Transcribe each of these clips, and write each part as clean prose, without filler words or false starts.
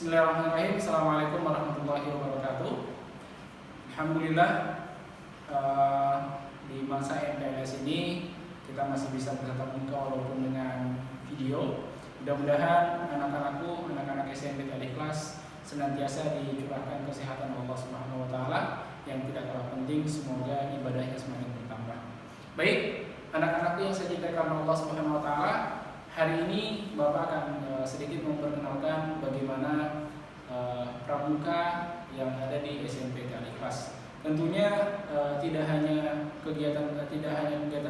Bismillahirrahmanirrahim. Assalamualaikum warahmatullahi wabarakatuh. Alhamdulillah, di masa MPLS ini kita masih bisa bertatap muka walaupun dengan video. Mudah-mudahan anak-anak SMP tadi kelas senantiasa dicurahkan kesehatan Allah Subhanahu wa taala, yang tidak kalah penting semoga ibadahnya semakin bertambah. Baik, anak-anakku yang saya cintai karena Allah Subhanahu wa taala, hari ini Bapak akan sedikit memperkenalkan bagaimana pramuka yang ada di SMP Al-Ikhlas. Tentunya tidak hanya kegiatan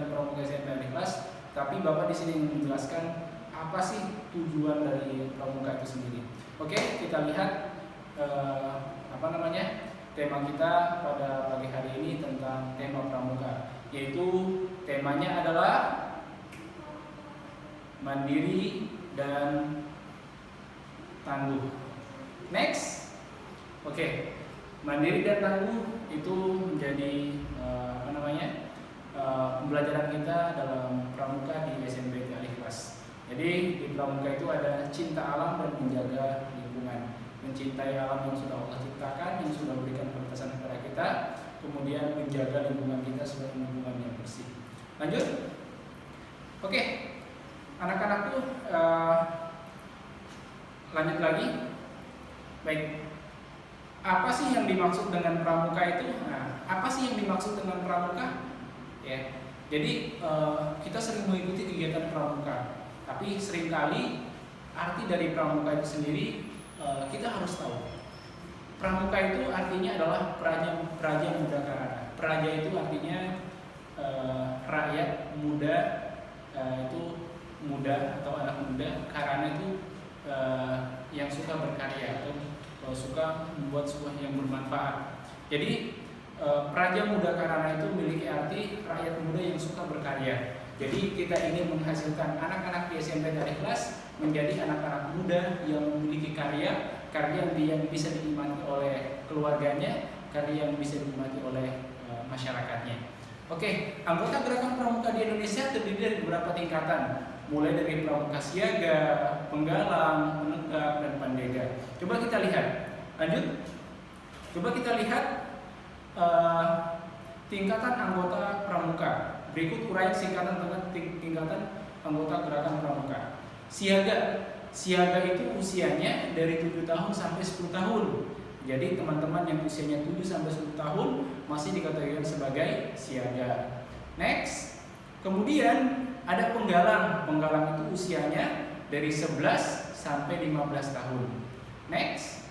pramuka SMP Al-Ikhlas, tapi Bapak di sini ingin menjelaskan apa sih tujuan dari pramuka itu sendiri. Oke, kita lihat tema kita pada pagi hari ini tentang tema pramuka, yaitu temanya adalah mandiri dan tangguh. Next, oke, mandiri dan tangguh itu menjadi pembelajaran kita dalam pramuka di SMP Al-Ikhlas. Jadi di pramuka itu ada cinta alam dan menjaga lingkungan, mencintai alam yang sudah Allah ciptakan, yang sudah berikan pertasan kepada kita, kemudian menjaga lingkungan kita sebagai lingkungan yang bersih. Lanjut, oke. Anak-anakku, lanjut lagi. Baik, apa sih yang dimaksud dengan pramuka itu? Nah, apa sih yang dimaksud dengan pramuka? Ya, jadi kita sering mengikuti kegiatan pramuka, tapi seringkali arti dari pramuka itu sendiri kita harus tahu. Pramuka itu artinya adalah praja muda karana. Praja itu artinya rakyat muda, itu muda atau anak muda, karena itu yang suka berkarya atau suka membuat sesuatu yang bermanfaat. Jadi praja muda karana itu memiliki arti rakyat muda yang suka berkarya. Jadi kita ingin menghasilkan anak-anak di SMP Al-Ikhlas menjadi anak-anak muda yang memiliki karya yang bisa dinikmati oleh keluarganya, karya yang bisa dinikmati oleh masyarakatnya. Oke, anggota gerakan pramuka di Indonesia terdiri dari beberapa tingkatan, mulai dari pramuka siaga, penggalang, menegak, dan pandega. Coba kita lihat, lanjut. Coba kita lihat tingkatan anggota pramuka. Berikut uraian singkatan tentang tingkatan anggota gerakan pramuka. Siaga itu usianya dari 7 tahun sampai 10 tahun. Jadi teman-teman yang usianya 7 sampai 10 tahun masih dikategorikan sebagai siaga. Next, kemudian ada penggalang. Penggalang itu usianya dari 11 sampai 15 tahun. Next,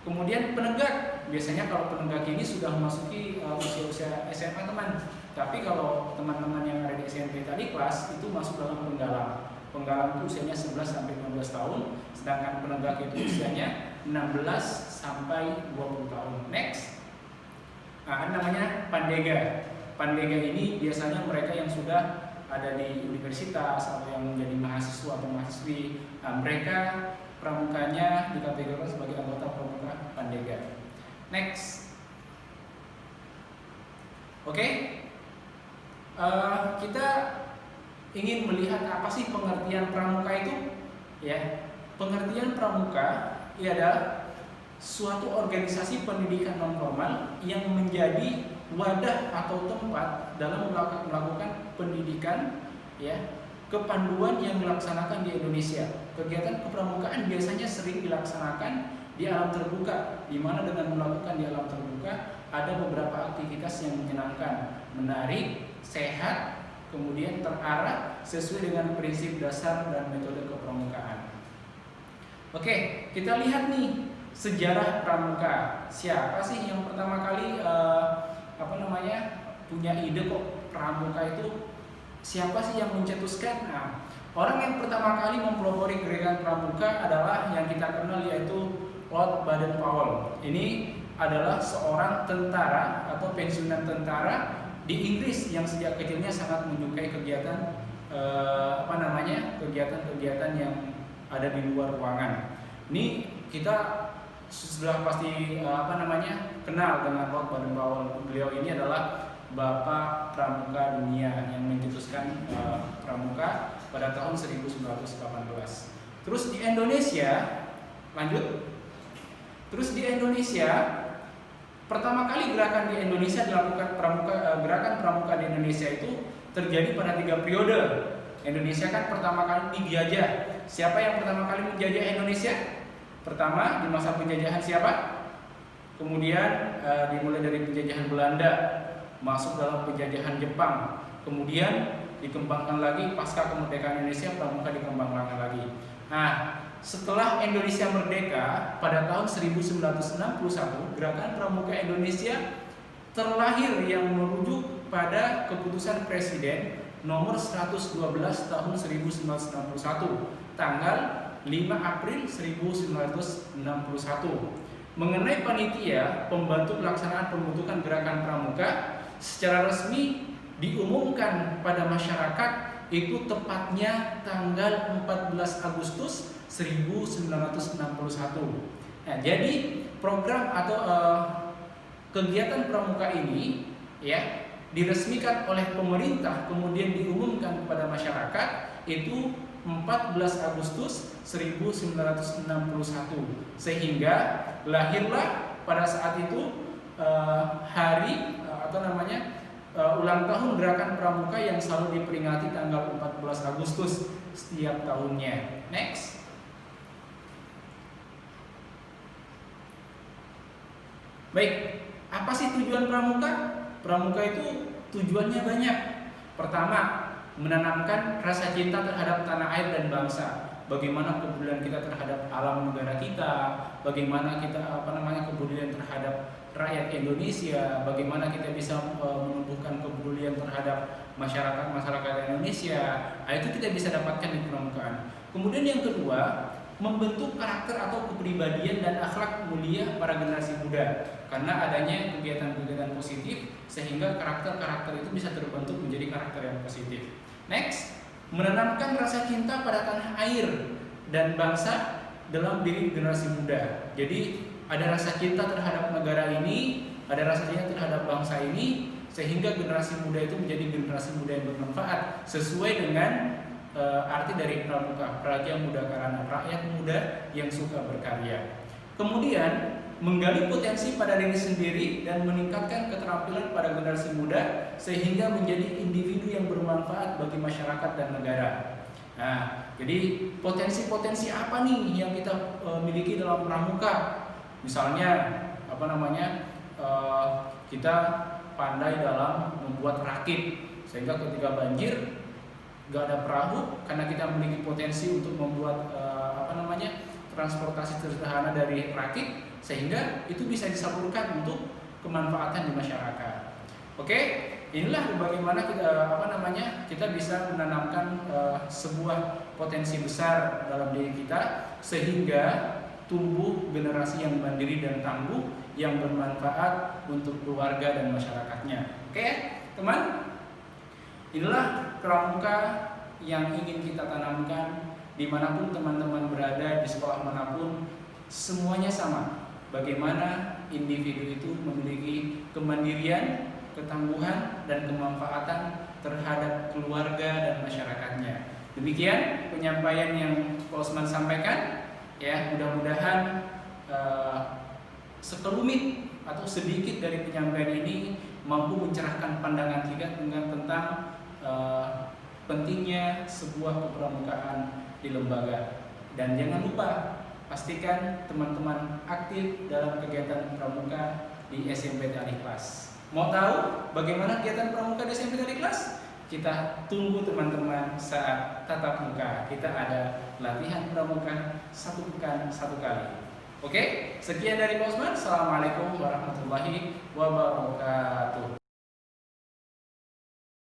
kemudian penegak. Biasanya kalau penegak ini sudah memasuki usia-usia SMA teman. Tapi kalau teman-teman yang ada di SMP tadi kelas itu masuk dalam penggalang. Penggalang itu usianya 11 sampai 15 tahun, sedangkan penegak itu usianya 16 sampai 20 tahun. Next, ada namanya pandega. Pandega ini biasanya mereka yang sudah ada di universitas atau yang menjadi mahasiswa atau mahasiswi. Mereka pramukanya dikategorikan sebagai anggota pramuka pandega. Next, oke, kita ingin melihat apa sih pengertian pramuka itu, ya. Pengertian pramuka adalah suatu organisasi pendidikan non formal yang menjadi wadah atau tempat dalam melakukan pendidikan, ya, kepanduan yang dilaksanakan di Indonesia. Kegiatan kepramukaan biasanya sering dilaksanakan di alam terbuka, di mana dengan melakukan di alam terbuka ada beberapa aktivitas yang menyenangkan, menarik, sehat, kemudian terarah sesuai dengan prinsip dasar dan metode kepramukaan. Oke, kita lihat nih sejarah pramuka. Siapa sih yang pertama kali punya ide kok pramuka itu? Siapa sih yang mencetuskan? Nah, orang yang pertama kali mempelopori gerakan pramuka adalah yang kita kenal, yaitu Lord Baden-Powell. Ini adalah seorang tentara atau pensiunan tentara di Inggris yang sejak kecilnya sangat menyukai kegiatan kegiatan-kegiatan yang ada di luar ruangan. Ini kita sudah pasti kenal dengan Lord Baden-Powell. Beliau ini adalah Bapak Pramuka Dunia yang mencetuskan pramuka pada tahun 1918. Terus di Indonesia, lanjut. Terus di Indonesia, pertama kali gerakan di Indonesia dilakukan gerakan pramuka di Indonesia itu terjadi pada 3 periode. Indonesia kan pertama kali dijajah. Siapa yang pertama kali menjajah Indonesia? Pertama di masa penjajahan siapa? Kemudian dimulai dari penjajahan Belanda, masuk dalam penjajahan Jepang. Kemudian dikembangkan lagi pasca kemerdekaan Indonesia, pramuka dikembangkan lagi. Nah, setelah Indonesia merdeka pada tahun 1961, gerakan pramuka Indonesia terlahir yang merujuk pada keputusan Presiden nomor 112 tahun 1961 tanggal 5 April 1961 mengenai panitia pembantu pelaksanaan pembentukan gerakan pramuka. Secara resmi diumumkan pada masyarakat itu tepatnya tanggal 14 Agustus 1961. Nah, jadi program atau kegiatan pramuka ini ya diresmikan oleh pemerintah, kemudian diumumkan kepada masyarakat itu 14 Agustus 1961, sehingga lahirlah pada saat itu hari ulang tahun gerakan pramuka yang selalu diperingati tanggal 14 Agustus setiap tahunnya. Next. Baik, apa sih tujuan pramuka? Pramuka itu tujuannya banyak. Pertama, menanamkan rasa cinta terhadap tanah air dan bangsa. Bagaimana kepedulian kita terhadap alam negara kita, bagaimana kita kepedulian terhadap rakyat Indonesia, bagaimana kita bisa menumbuhkan kepedulian terhadap masyarakat Indonesia. Nah, itu kita bisa dapatkan di pramukaan. Kemudian yang kedua, membentuk karakter atau kepribadian dan akhlak mulia para generasi muda. Karena adanya kegiatan-kegiatan positif sehingga karakter-karakter itu bisa terbentuk menjadi karakter yang positif. Next, menanamkan rasa cinta pada tanah air dan bangsa dalam diri generasi muda. Jadi ada rasa cinta terhadap negara ini, ada rasa cinta terhadap bangsa ini, sehingga generasi muda itu menjadi generasi muda yang bermanfaat sesuai dengan arti dari pramuka, praja muda karana, rakyat muda yang suka berkarya. Kemudian menggali potensi pada diri sendiri dan meningkatkan keterampilan pada generasi muda sehingga menjadi individu yang bermanfaat bagi masyarakat dan negara. Nah, jadi potensi-potensi apa nih yang kita miliki dalam pramuka? Misalnya kita pandai dalam membuat rakit sehingga ketika banjir gak ada perahu karena kita memiliki potensi untuk membuat transportasi sederhana dari rakit sehingga itu bisa disalurkan untuk kemanfaatan di masyarakat. Oke, inilah bagaimana kita bisa menanamkan sebuah potensi besar dalam diri kita sehingga tumbuh generasi yang mandiri dan tangguh yang bermanfaat untuk keluarga dan masyarakatnya. Oke, teman? Inilah pramuka yang ingin kita tanamkan dimanapun teman-teman berada, di sekolah manapun, semuanya sama. Bagaimana individu itu memiliki kemandirian, ketangguhan, dan kemanfaatan terhadap keluarga dan masyarakatnya. Demikian penyampaian yang Pak Osman sampaikan. Ya, mudah-mudahan sekelumit atau sedikit dari penyampaian ini mampu mencerahkan pandangan kita tentang pentingnya sebuah kepramukaan di lembaga. Dan jangan lupa pastikan teman-teman aktif dalam kegiatan pramuka di SMP Al-Ikhlas. Mau tahu bagaimana kegiatan pramuka di SMP Al-Ikhlas? Kita tunggu teman-teman saat tatap muka. Kita ada latihan pramuka 1 pekan 1 kali. Oke, sekian dari Pak Osman. Assalamualaikum warahmatullahi wabarakatuh.